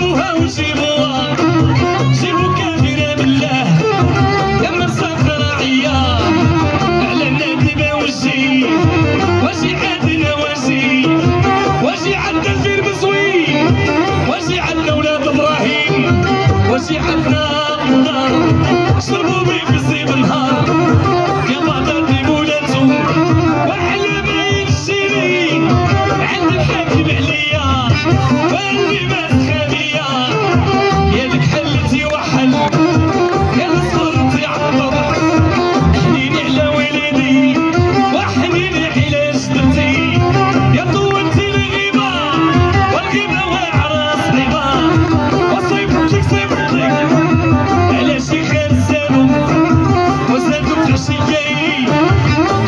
جيبوها وجيبوها جيبوا كافرة بالله يا مسافر عيار على النادبة وجي واجي عندنا واجي عندنا الفير بزوين واجي عندنا ولاد ابراهيم واجي عندنا الدار شربوا بي في الزيب النهار يا بطاطي مولاتو واحلى باين الشيرين عند الحاكم عليا واللي مات خابية يا لك حلتي وحل يا لصرتي عالطبع حنيني على وليدي وحنيني على جدتي يا طولتي الغيبة والغيبة وعراس غيبة وصيبتك على شي خير زادو في العشية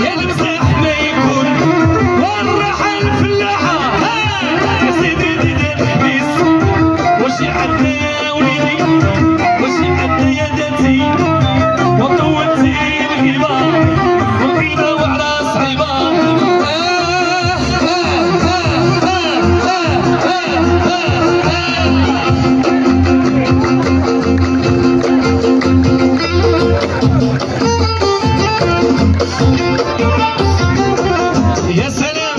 يا المساح ما يكون والراحة الفلاحة يا سيدي ديدي الحبيس وشي عندنا يا وليدي وشي عندنا يا داتي وطولتي الغيبة والغيبة وعلى صعيبة يا سلام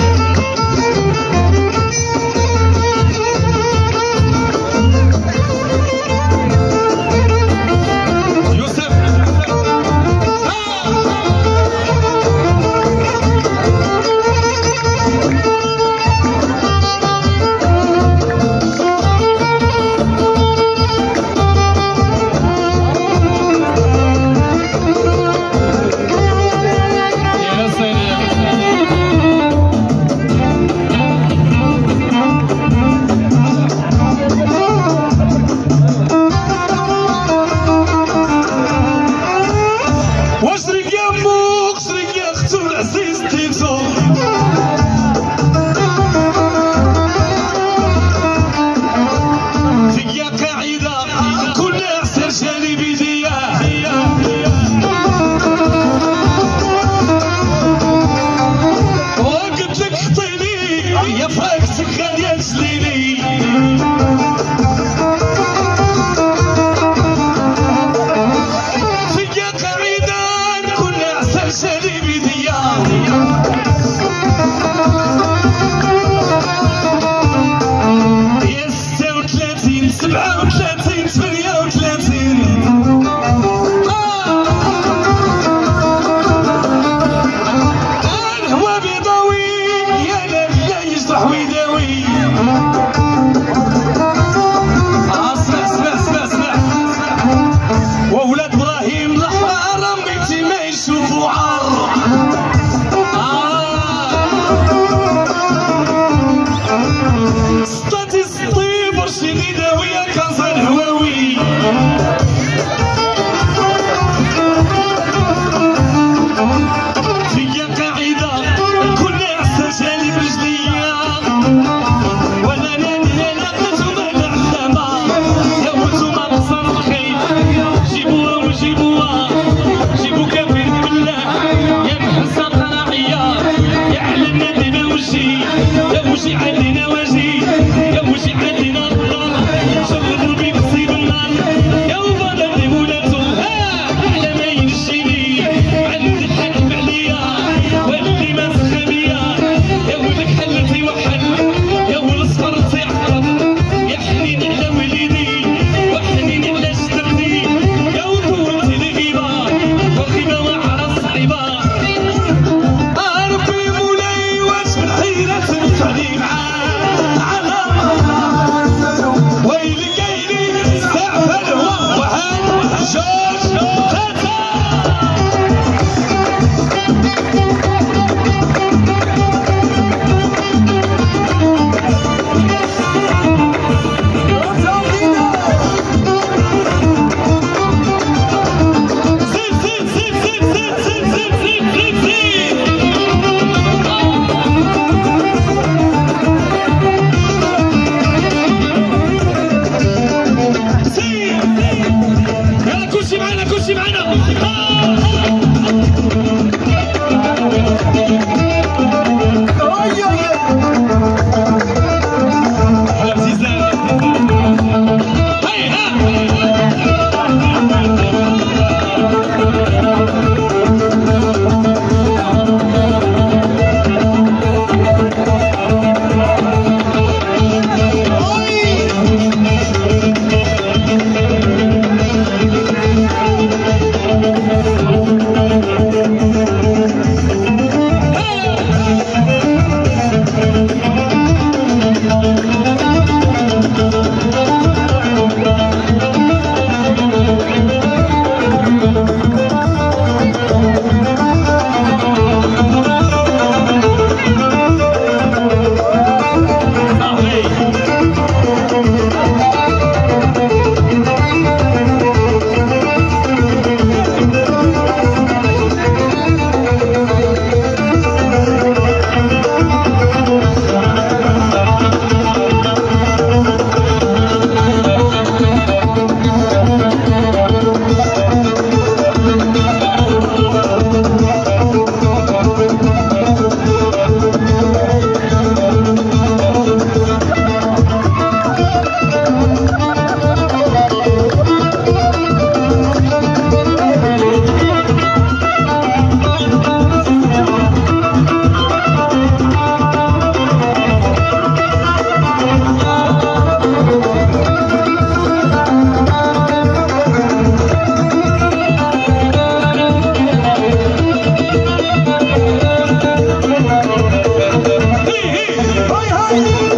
هاي